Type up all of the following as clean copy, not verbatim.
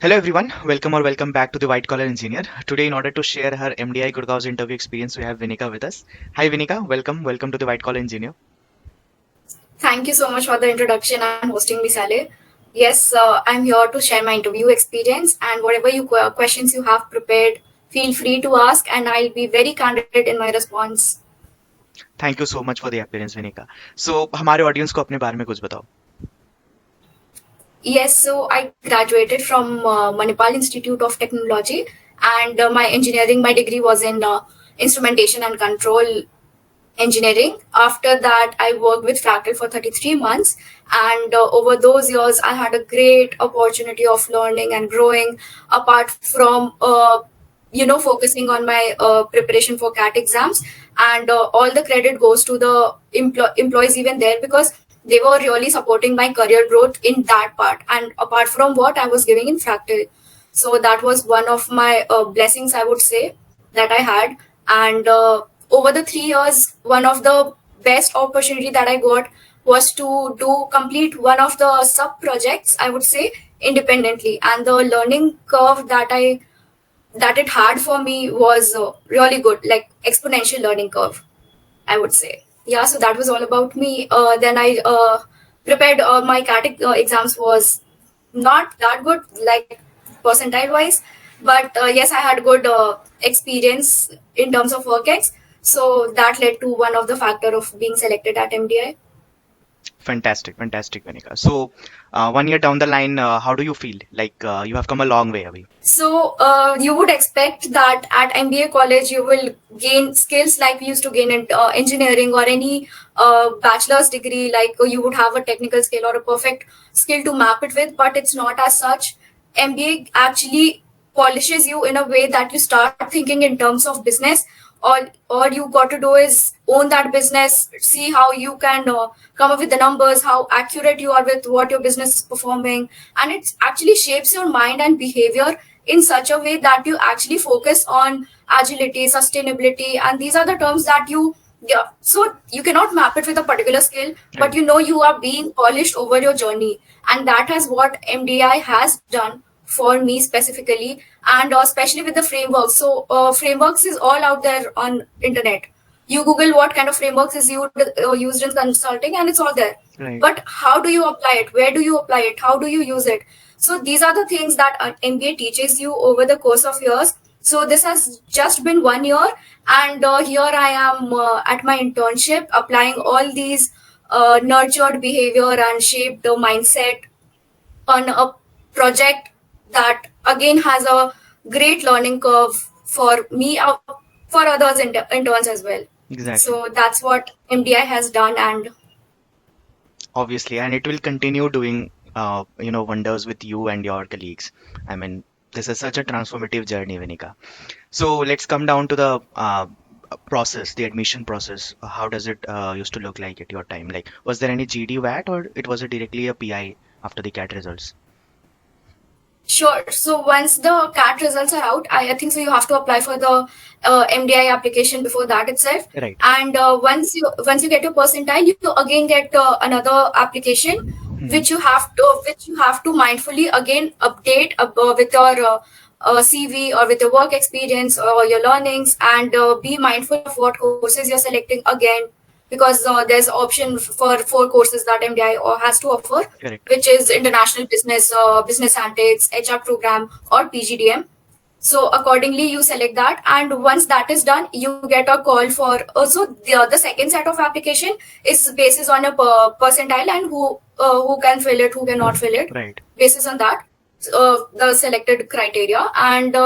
Hello everyone, welcome back to the White Collar Engineer. Today, in order to share her MDI Gurgaon's interview experience, we have Vinika with us. Hi Vinika, welcome to the White Collar Engineer. Thank you so much for the introduction and hosting me, Saleh. Yes, I'm here to share my interview experience and whatever questions you have prepared, feel free to ask and I'll be very candid in my response. Thank you so much for the appearance, Vinika. So, हमारे audience को अपने बारे में कुछ बताओ. Yes, so I graduated from Manipal Institute of Technology and my degree was in instrumentation and control engineering. After that, I worked with Fractal for 33 months. And over those years, I had a great opportunity of learning and growing apart from, focusing on my preparation for CAT exams. And all the credit goes to the employees even there because they were really supporting my career growth in that part. And apart from what I was giving in Fractal. So that was one of my blessings, I would say, that I had. And over the 3 years, one of the best opportunity that I got was to do complete one of the sub projects, I would say, independently. And the learning curve that it had for me was really good, like exponential learning curve, I would say. Yeah, so that was all about me. Then I prepared my CAT exams was not that good, like percentile wise, but yes, I had good experience in terms of work. So that led to one of the factor of being selected at MDI. Fantastic, Vinika. So, 1 year down the line, how do you feel? Like you have come a long way, Abhi. So you would expect that at MBA college you will gain skills like we used to gain in engineering or any bachelor's degree, like you would have a technical skill or a perfect skill to map it with, but it's not as such. MBA actually polishes you in a way that you start thinking in terms of business. All you got to do is own that business, see how you can come up with the numbers, how accurate you are with what your business is performing, and it actually shapes your mind and behavior in such a way that you actually focus on agility, sustainability, and these are the terms that you, yeah, so you cannot map it with a particular skill, but Right. you know you are being polished over your journey, and that is what MDI has done for me specifically, and especially with the frameworks. So frameworks is all out there on internet. You Google what kind of frameworks is used in consulting, and it's all there. Right. But how do you apply it? Where do you apply it? How do you use it? So these are the things that MBA teaches you over the course of years. So this has just been 1 year, and here I am at my internship applying all these nurtured behavior and shaped mindset on a project that again has a great learning curve for me, for others interns as well. Exactly. So that's what MDI has done, and Obviously, and it will continue doing, wonders with you and your colleagues. I mean, this is such a transformative journey, Vinika. So let's come down to the process, the admission process. How does it used to look like at your time? Like, was there any GD VAT or it was directly a PI after the CAT results? sure. So once the CAT results are out, I think so you have to apply for the MDI application before that itself. Right. And once you get your percentile, you again get another application, Hmm. which you have to mindfully again update with your CV or with your work experience or your learnings, and be mindful of what courses you're selecting again, because there's option for 4 courses that MDI has to offer, Correct. which is international business, business analytics, HR program, or PGDM. So accordingly, you select that, and once that is done, you get a call for. Also, the second set of application is basis on a percentile and who can fill it, who cannot fill it, Right. basis on that, the selected criteria, and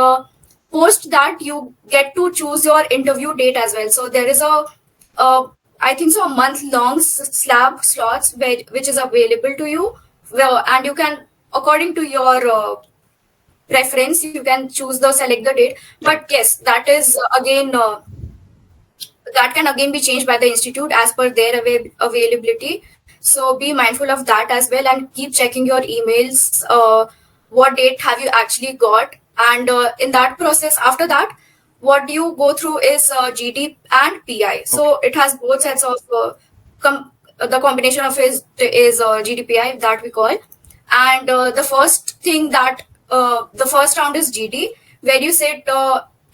post that you get to choose your interview date as well. So there is uh, I think so, a month long slab slots which is available to you, and you can, according to your preference, you can choose the select the date. But Correct. yes, that is again that can again be changed by the institute as per their availability. So be mindful of that as well, and keep checking your emails. What date have you actually got? And in that process, after that, what you go through is GT and PI. Okay. So it has both sets of the combination of is GDPI that we call. And the first thing that the first round is GD, where you sit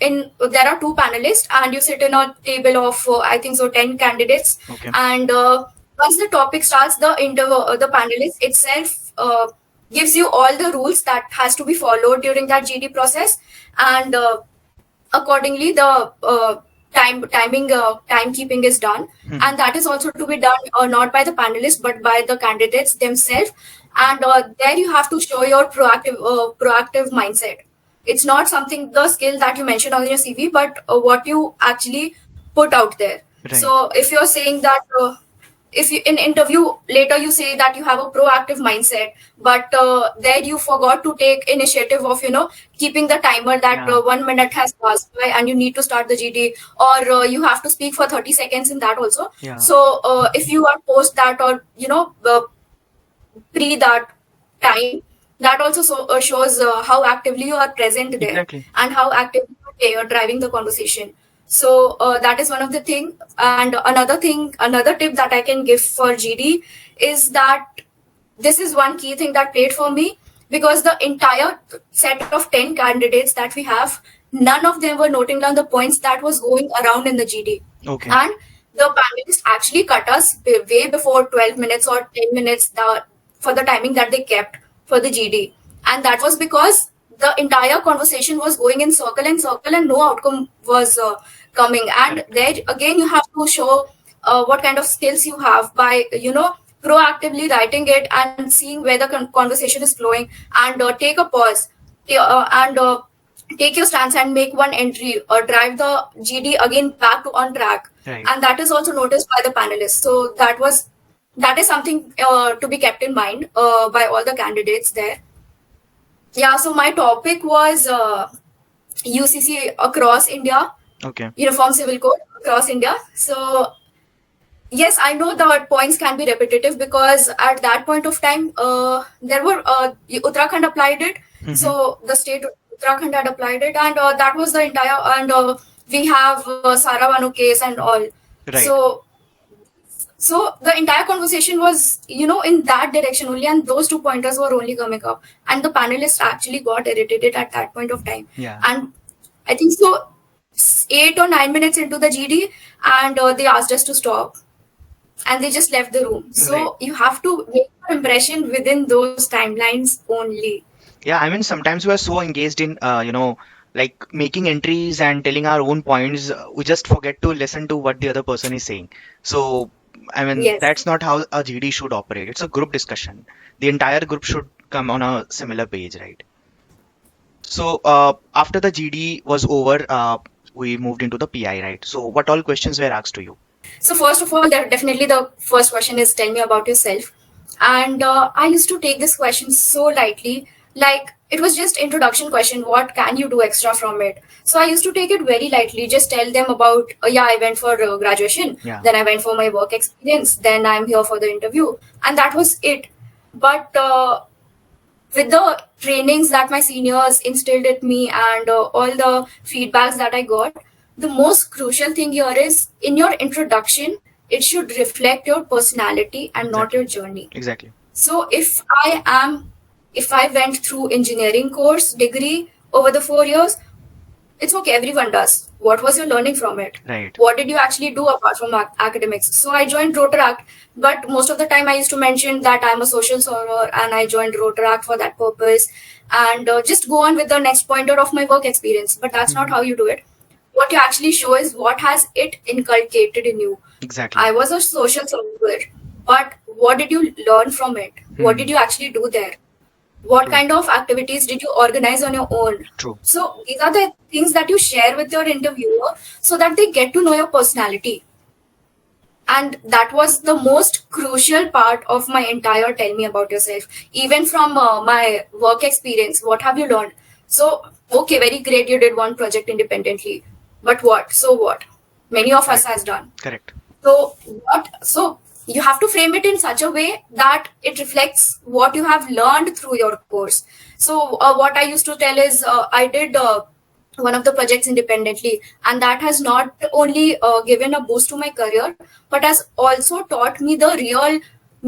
in. There are two panelists, and you sit in a table of I think so 10 candidates. Okay. And once the topic starts, the panelist itself gives you all the rules that has to be followed during that GD process, and accordingly the timekeeping is done. And that is also to be done not by the panelists but by the candidates themselves. And there you have to show your proactive mindset. It's not something, the skill that you mentioned on your CV, but what you actually put out there. Right. So if you're saying that if you in interview later you say that you have a proactive mindset, but there you forgot to take initiative of keeping the timer that Yeah. 1 minute has passed by and you need to start the GD, or you have to speak for 30 seconds in that also. Yeah. So if you are post that, or pre that time, that also shows how actively you are present there. Exactly. And how actively you're driving the conversation. So that is one of the thing. And another tip that I can give for GD is that this is one key thing that played for me, because the entire set of 10 candidates that we have, none of them were noting down the points that was going around in the GD. Okay. And the panelists actually cut us way before 12 minutes or 10 minutes for the timing that they kept for the GD. And that was because the entire conversation was going in circle and circle and no outcome was coming. And there again, you have to show what kind of skills you have by, proactively writing it and seeing where the conversation is flowing, and take a pause and take your stance and make one entry or drive the GD again back to on track. Right. And that is also noticed by the panelists. So that is something to be kept in mind by all the candidates there. Yeah, so my topic was UCC across India, Okay. Uniform Civil Code across India. So yes, I know the points can be repetitive, because at that point of time, there were Uttarakhand applied it. So the state Uttarakhand had applied it, and that was the entire. And we have Saravanu case and all. Right. So the entire conversation was, in that direction only, and those 2 pointers were only coming up. And the panelists actually got irritated at that point of time. Yeah. And I think so, 8 or 9 minutes into the GD, and they asked us to stop. And they just left the room. So Right. you have to make your impression within those timelines only. Yeah, I mean, sometimes we are so engaged in, like making entries and telling our own points, we just forget to listen to what the other person is saying. So, I mean, Yes. that's not how a GD should operate. It's a group discussion. The entire group should come on a similar page, right? So, after the GD was over, we moved into the PI, right? So, what all questions were asked to you? So first of all, definitely the first question is, tell me about yourself. And I used to take this question so lightly, like it was just introduction question. What can you do extra from it? So I used to take it very lightly. Just tell them about, yeah, I went for graduation. Yeah. Then I went for my work experience. Then I'm here for the interview, and that was it. But with the trainings that my seniors instilled in me, and all the feedbacks that I got, the most crucial thing here is, in your introduction, it should reflect your personality and not your journey. Exactly. So if I went through engineering course degree over the 4 years, it's okay, everyone does. What was your learning from it? Right. What did you actually do apart from academics? So I joined Rotaract, but most of the time I used to mention that I'm a social server and I joined Rotaract for that purpose, and just go on with the next pointer of my work experience. But that's not how you do it. What you actually show is what has it inculcated in you. Exactly. I was a social server, but what did you learn from it? What did you actually do there? What True. kind of activities did you organize on your own? True. So these are the things that you share with your interviewer, so that they get to know your personality. And that was the most crucial part of my entire tell me about yourself. Even from my work experience, what have you learned? So, okay, very great, you did one project independently. But what? So what? Many of us has done. Correct. So what? So you have to frame it in such a way that it reflects what you have learned through your course. So what I used to tell is, I did one of the projects independently, and that has not only given a boost to my career, but has also taught me the real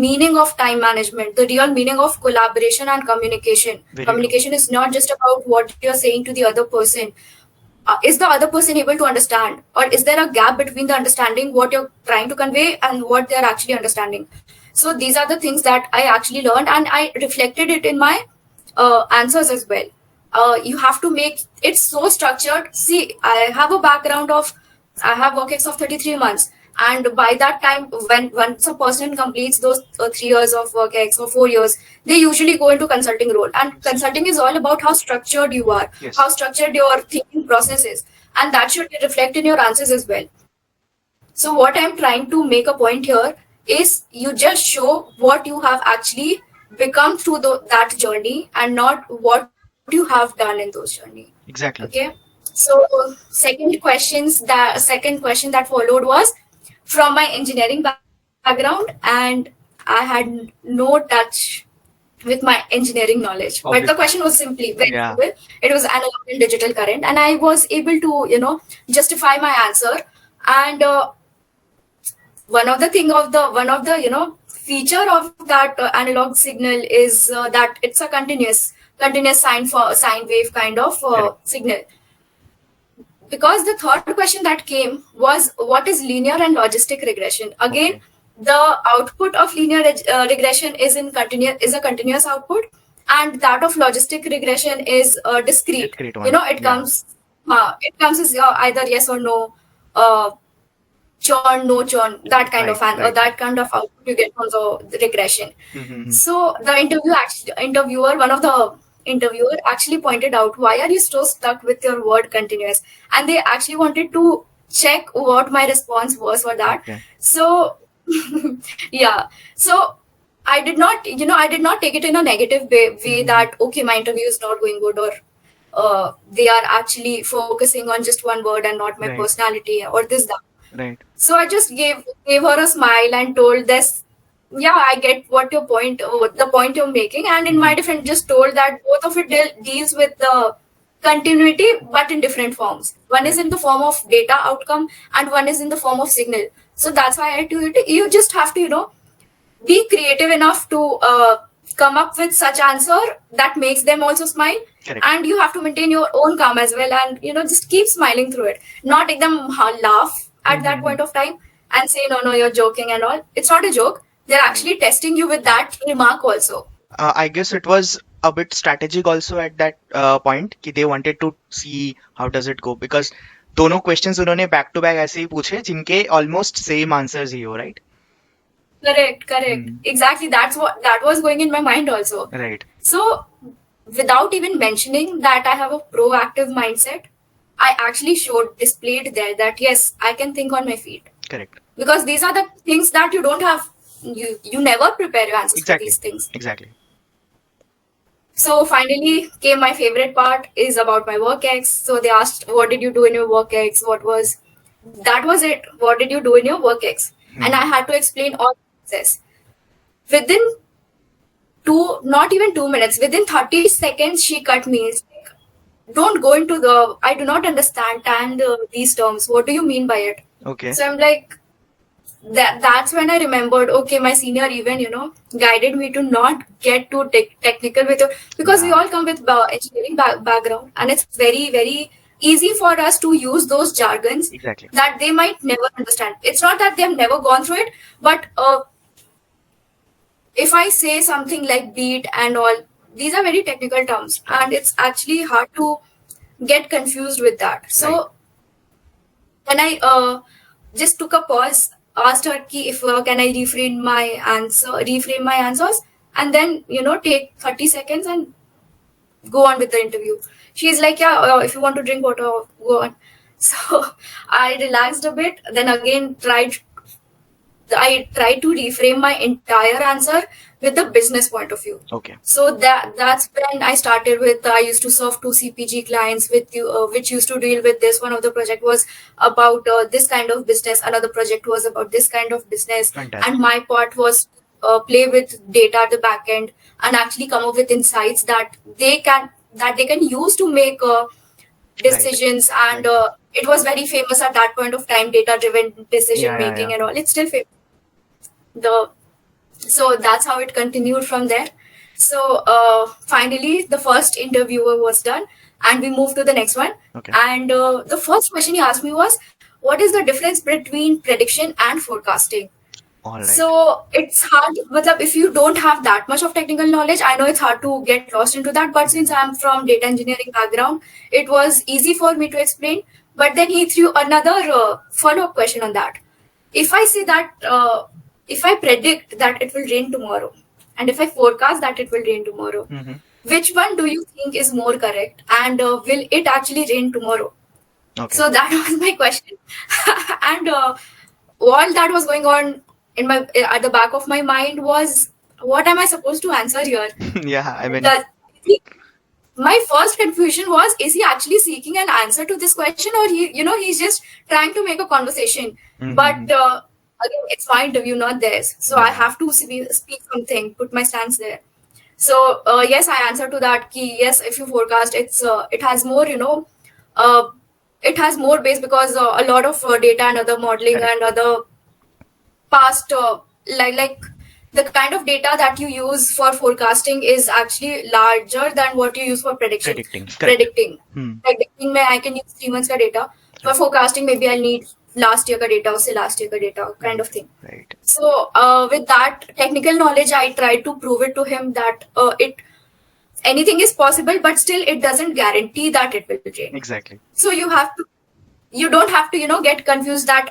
meaning of time management, the real meaning of collaboration and communication. Very true. Communication is not just about what you're saying to the other person. Is the other person able to understand, or is there a gap between the understanding what you're trying to convey and what they're actually understanding? So these are the things that I actually learned, and I reflected it in my answers as well. You have to make it so structured. See, I have a background of, I have work of 33 months. And by that time, when once a person completes those 3 years of work or 4 years, they usually go into consulting role. And consulting is all about how structured you are, Yes. how structured your thinking process is, and that should reflect in your answers as well. So what I'm trying to make a point here is you just show what you have actually become through that journey, and not what you have done in those journey. Exactly. Okay. So second question that followed was from my engineering background, and I had no touch with my engineering knowledge. But the Obviously. question was simply very Yeah. simple. It was analog and digital current, and I was able to justify my answer. And one of the feature of that analog signal is that it's a continuous sine wave kind of Correct. signal. Because the third question that came was, what is linear and logistic regression? Again, Okay. the output of linear regression is a continuous output, and that of logistic regression is discrete. Discrete one. It Yeah. comes as either yes or no, churn, no churn, that kind of Right. that kind of output you get from the regression. Mm-hmm. So the one of the interviewer actually pointed out, why are you so stuck with your word continuous? And they actually wanted to check what my response was for that. Okay. So yeah, so I did not take it in a negative way that okay, my interview is not going good, or they are actually focusing on just one word and not my Right. personality or this that. Right. So I just gave her a smile and told this, yeah, I get the point you're making. And in my defense, just told that both of it deals with the continuity, but in different forms. One is Right. in the form of data outcome, and one is in the form of signal. So that's why I told you just have to, be creative enough to come up with such answer that makes them also smile. Correct. And you have to maintain your own calm as well, and just keep smiling through it, not make them laugh at that point of time and say no, you're joking and all. It's not a joke. They're actually testing you with that remark also. I guess it was a bit strategic also at that point कि they wanted to see how does it go, because दोनों questions उन्होंने back to back ऐसे ही पूछे जिनके almost same answers ही हो, right? Correct. Exactly, that was going in my mind also. Right. So without even mentioning that I have a proactive mindset, I actually displayed there that yes, I can think on my feet. Correct. Because these are the things that you don't have. You never prepare your answers for these things. Exactly. So finally came my favorite part, is about my work ex. So they asked, what did you do in your work ex? That was it. What did you do in your work ex? And I had to explain all the process. Within not even 2 minutes, within 30 seconds, she cut me. It's like, don't go into I do not understand and these terms. What do you mean by it? Okay. So I'm like, that's when I remembered, okay, my senior even, guided me to not get too technical with it, because we all come with engineering background, and it's very, very easy for us to use those jargons Exactly. that they might never understand. It's not that they've never gone through it, but if I say something like beat and all, these are very technical terms, and it's actually hard to get confused with that. So when I just took a pause, asked her if can I reframe my answers, and then take 30 seconds and go on with the interview. She's like, yeah, if you want to drink water, go on. So I relaxed a bit, then again I tried to reframe my entire answer with the business point of view. Okay. So that's when I started with, I used to serve 2 CPG clients with which used to deal with this. One of the project was about this kind of business. Another project was about this kind of business. Fantastic. And my part was play with data at the back end and actually come up with insights that they can use to make decisions. And it was very famous at that point of time, data driven decision making and all. It's still famous. So that's how it continued from there. So finally, the first interviewer was done, and we moved to the next one. Okay. And the first question he asked me was, "What is the difference between prediction and forecasting?" All right. So it's hard, but if you don't have that much of technical knowledge, I know it's hard to get lost into that. But since I'm from data engineering background, it was easy for me to explain. But then he threw another follow-up question on that. If I say that, if I predict that it will rain tomorrow, and if I forecast that it will rain tomorrow, Mm-hmm. which one do you think is more correct? And will it actually rain tomorrow? Okay. So that was my question. And all that was going on in my at the back of my mind was, what am I supposed to answer here? Yeah, I mean, The, my first confusion was, is he actually seeking an answer to this question, or he's just trying to make a conversation? Mhm. But again, it's my interview, not theirs, so I have to speak something, put my stance there. So yes, I answered to that key. Yes, if you forecast, it has more, uh, it has more base, because a lot of data and other modeling Correct. and other past like the kind of data that you use for forecasting is actually larger than what you use for prediction. Predicting. Correct. Predicting. Hmm. Predicting mein I can use 3 months ka data. For forecasting, maybe I'll need last year ka data, or say last year ka data, kind of thing. Right. So with that technical knowledge, I tried to prove it to him that anything is possible, but still it doesn't guarantee that it will rain. Exactly. So you don't have to get confused that,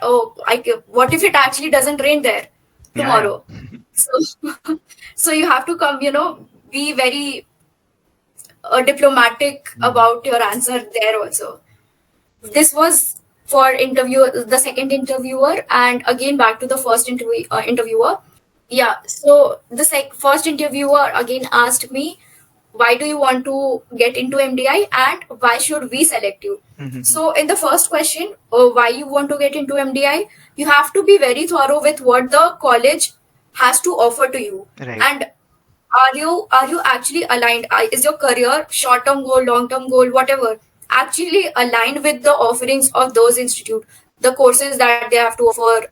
what if it actually doesn't rain there tomorrow? So so you have to be very diplomatic about your answer there also. This was for the second interviewer, and again back to the first interviewer. Yeah, so the first interviewer again asked me, why do you want to get into MDI and why should we select you? Mhm. So in the first question, why you want to get into MDI, you have to be very thorough with what the college has to offer to you. Right. And are you actually aligned? Is your career short term goal, long term goal, whatever, actually aligned with the offerings of those institute, the courses that they have to offer,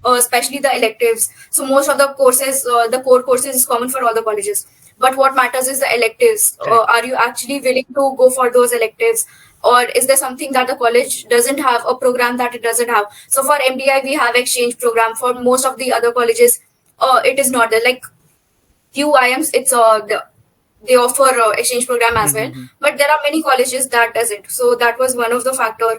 especially the electives? So most of the courses, the core courses is common for all the colleges. But what matters is the electives. Correct. Are you actually willing to go for those electives? Or is there something that the college doesn't have, a program that it doesn't have? So for MDI, we have exchange program. For most of the other colleges, it is not there. Like UIMs, they offer exchange program as well, Mhm. but there are many colleges that doesn't. So that was one of the factor.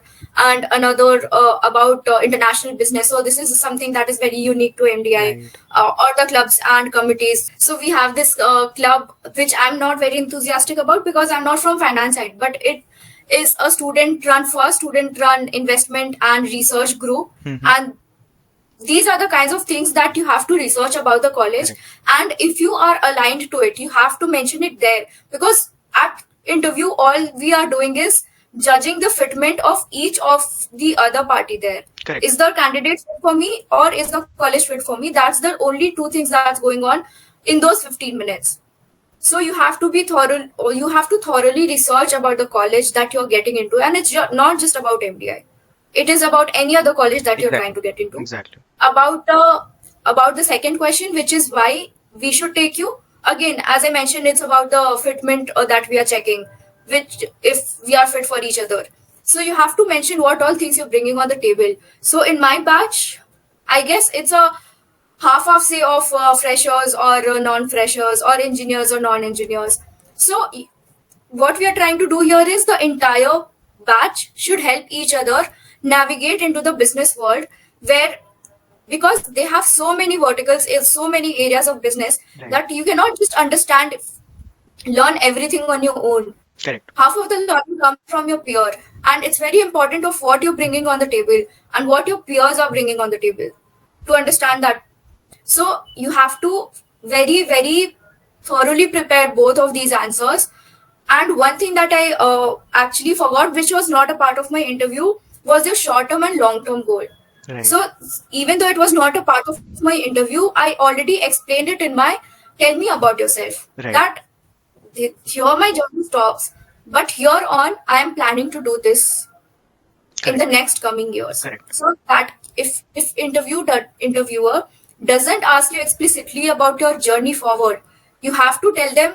And another about international business. So this is something that is very unique to MDI, Right. or the clubs and committees. So we have this club, which I'm not very enthusiastic about because I'm not from finance side, but it is a student run investment and research group. Mhm. And these are the kinds of things that you have to research about the college. Correct. And if you are aligned to it, you have to mention it there, because at interview all we are doing is judging the fitment of each of the other party there. Correct. Is the candidate fit for me, or is the college fit for me? That's the only two things that's going on in those 15 minutes. So you have to be thorough, or you have to thoroughly research about the college that you're getting into. And it's not just about MDI, it is about any other college that you're Exactly. trying to get into. Exactly. About the second question, which is why we should take you, again, as I mentioned, it's about the fitment that we are checking, which if we are fit for each other. So you have to mention what all things you're bringing on the table. So in my batch, I guess it's a half say of freshers or non-freshers, or engineers or non-engineers. So what we are trying to do here is the entire batch should help each other navigate into the business world, where, because they have so many verticals, so many areas of business, Right. that you cannot just learn everything on your own. Correct. Half of the learning comes from your peer, and it's very important of what you're bringing on the table and what your peers are bringing on the table to understand that. So you have to very, very thoroughly prepare both of these answers. And one thing that I actually forgot, which was not a part of my interview, was your short-term and long-term goal. Right. So even though it was not a part of my interview, I already explained it in my "Tell me about yourself." Right. That here my journey stops, but here on I am planning to do this in the next coming years. Correct. So that if interviewer doesn't ask you explicitly about your journey forward, you have to tell them,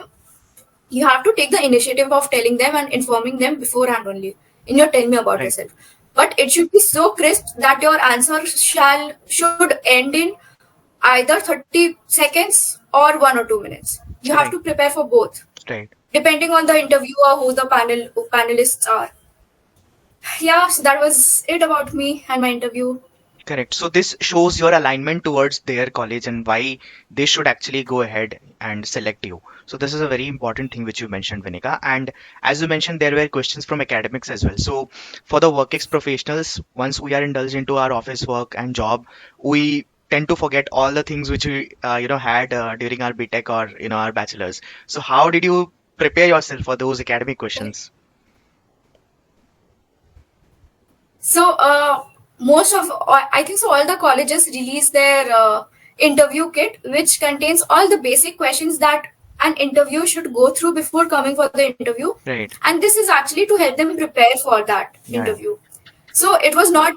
you have to take the initiative of telling them and informing them beforehand only in your tell me about Right. yourself. But it should be so crisp that your answer should end in either 30 seconds or 1 or 2 minutes. You have Right. to prepare for both, Right. depending on the interviewer, who the panelists are. Yeah, so that was it about me and my interview. Correct. So this shows your alignment towards their college and why they should actually go ahead and select you. So this is a very important thing which you mentioned, Vinika. And as you mentioned, there were questions from academics as well. So for the WorkX professionals, once we are indulged into our office work and job, we tend to forget all the things which we had during our BTech or our bachelors. So how did you prepare yourself for those academic questions? So, I think so, all the colleges release their interview kit, which contains all the basic questions that an interview should go through before coming for the interview. Right. And this is actually to help them prepare for that Yeah. interview. So it was not,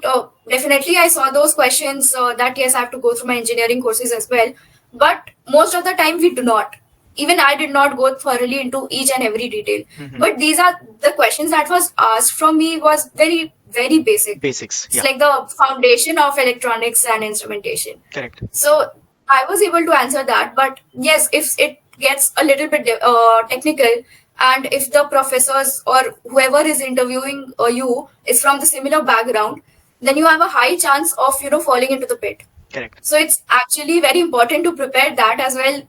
definitely I saw those questions that yes, I have to go through my engineering courses as well. But most of the time we do not. Even I did not go thoroughly into each and every detail. Mhm. But these are the questions that was asked from me was very, very basic. Basics. It's Yeah. like the foundation of electronics and instrumentation. Correct. So I was able to answer that. But yes, if it gets a little bit technical, and if the professors or whoever is interviewing you is from the similar background, then you have a high chance of falling into the pit. Correct. So it's actually very important to prepare that as well.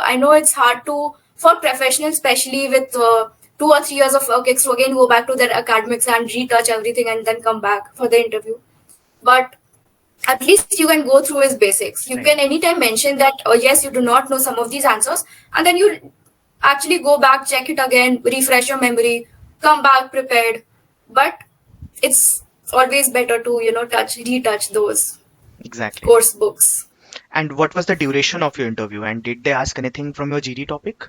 I know it's hard to for professionals, especially with 2 or 3 years of work, to again go back to their academics and retouch everything and then come back for the interview. But at least you can go through his basics. You Right. can anytime mention that, yes, you do not know some of these answers, and then you actually go back, check it again, refresh your memory, come back prepared. But it's always better to, retouch those Exactly. course books. And what was the duration of your interview? And did they ask anything from your GD topic?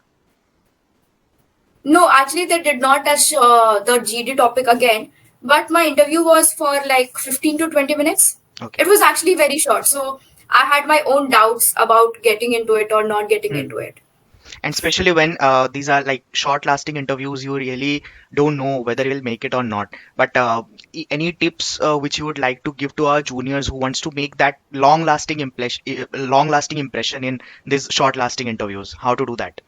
No, actually, they did not touch the GD topic again, but my interview was for like 15 to 20 minutes. Okay. It was actually very short. So I had my own doubts about getting into it or not getting into it. And especially when these are like short-lasting interviews, you really don't know whether you'll make it or not. But any tips which you would like to give to our juniors who wants to make that long-lasting impression in these short-lasting interviews? How to do that?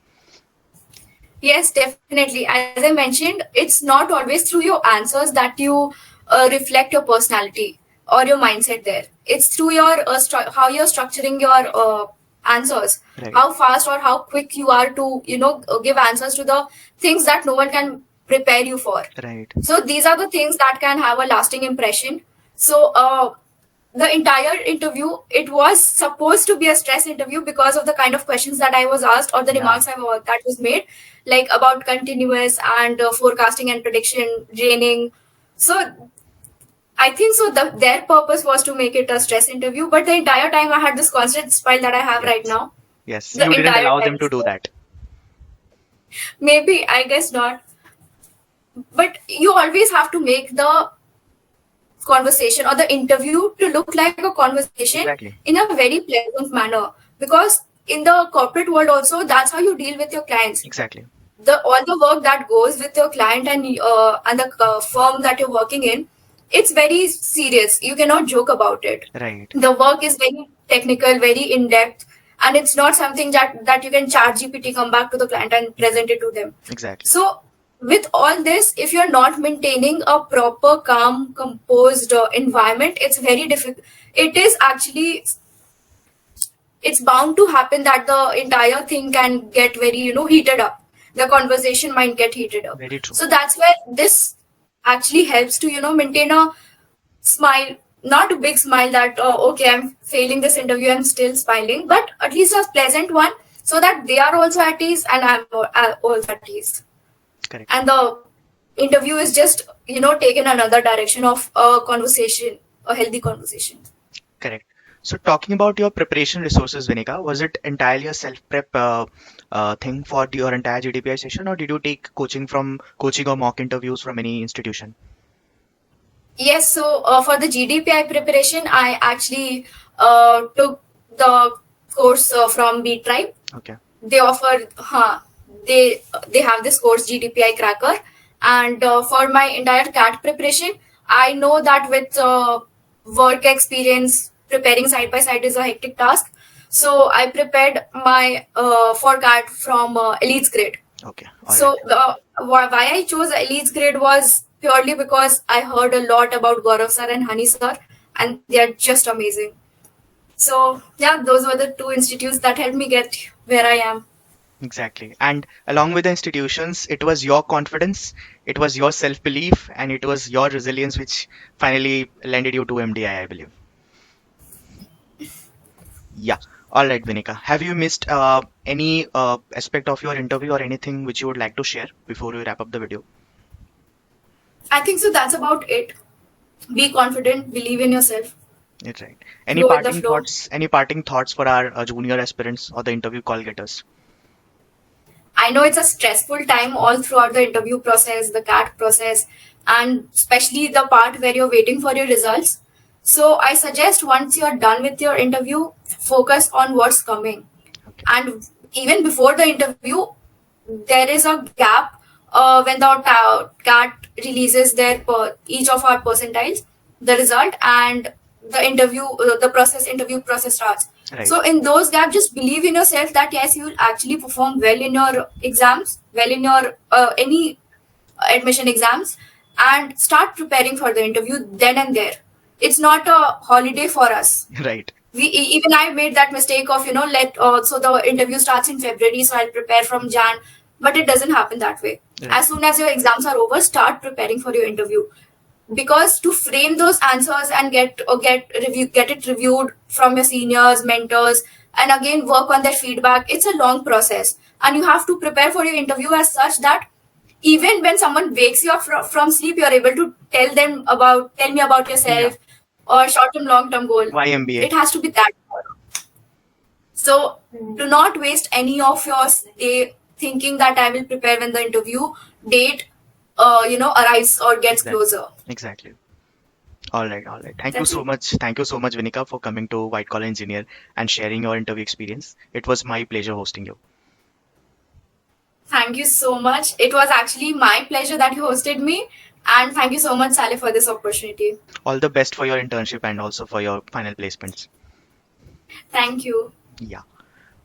Yes, definitely. As I mentioned, it's not always through your answers that you reflect your personality or your mindset there. It's through your how you're structuring your answers, Right. how fast or how quick you are to give answers to the things that no one can prepare you for. Right. So these are the things that can have a lasting impression. So the entire interview, it was supposed to be a stress interview because of the kind of questions that I was asked or the Yeah. remarks that was made, like about continuous and forecasting and prediction, draining. So I think so. Their purpose was to make it a stress interview, but the entire time I had this constant smile that I have right Yes. now. Yes. The You didn't entire allow them time. to do that. Maybe, I guess not. But you always have to make the conversation or the interview to look like a conversation Exactly. in a very pleasant manner, because in the corporate world also, that's how you deal with your clients. Exactly. All the work that goes with your client and the firm that you're working in, it's very serious. You cannot joke about it. Right. The work is very technical, very in depth, and it's not something that you can chat GPT, come back to the client and present it to them. Exactly. So with all this, if you're not maintaining a proper, calm, composed environment, it's very difficult. It is actually, it's bound to happen that the entire thing can get very, heated up. The conversation might get heated up. Very true. So that's where this actually helps to, maintain a smile, not a big smile that, okay, I'm failing this interview, I'm still smiling, but at least a pleasant one, so that they are also at ease and I'm also at ease. Correct. And the interview is just taken another direction of a conversation, a healthy conversation. Correct. So talking about your preparation resources, Vinika, was it entirely a self-prep thing for your entire GDPI session, or did you take coaching or mock interviews from any institution? Yes, so for the GDPI preparation, I actually took the course from Beat Tribe. Okay. They offer, they have this course GTPI Cracker, and for my entire CAT preparation, I know that with work experience, preparing side by side is a hectic task. So I prepared my for CAT from Elites Grade. Okay. All So right. why I chose Elites Grade was purely because I heard a lot about Gaurav sir and Hani sir, and they are just amazing. So yeah, those were the two institutes that helped me get where I am. Exactly. And along with the institutions, it was your confidence, it was your self-belief, and it was your resilience which finally landed you to MDI, I believe. Yeah. All right, Vinika. Have you missed any aspect of your interview or anything which you would like to share before we wrap up the video? I think so. That's about it. Be confident, believe in yourself, That's right. Any go with the parting flow. thoughts? Any parting thoughts for our junior aspirants or the interview call getters? I know it's a stressful time all throughout the interview process, the CAT process, and especially the part where you're waiting for your results. So I suggest once you're done with your interview, focus on what's coming. Okay. And even before the interview, there is a gap when the CAT releases each of our percentiles, the result, and the interview process starts. Right. So in those gaps, just believe in yourself that yes, you will actually perform well in your exams, well in your any admission exams, and start preparing for the interview then and there. It's not a holiday for us. Right. Even I made that mistake of so the interview starts in February, so I'll prepare from Jan, but it doesn't happen that way. Right. As soon as your exams are over, start preparing for your interview, because to frame those answers and get it reviewed from your seniors, mentors, and again work on their feedback, it's a long process, and you have to prepare for your interview as such that even when someone wakes you up from sleep, you're able to tell me about Yeah. yourself, or short term long term goal. Why MBA? It has to be that. So do not waste any of your day thinking that I will prepare when the interview date arrives or gets Exactly. closer. Exactly. All right, all right. Thank you That's so it. much. Thank you so much, Vinika, for coming to White Collar Engineer and sharing your interview experience. It was my pleasure hosting you. Thank you so much. It was actually my pleasure that you hosted me. And thank you so much, Saleh, for this opportunity. All the best for your internship and also for your final placements. Thank you. Yeah.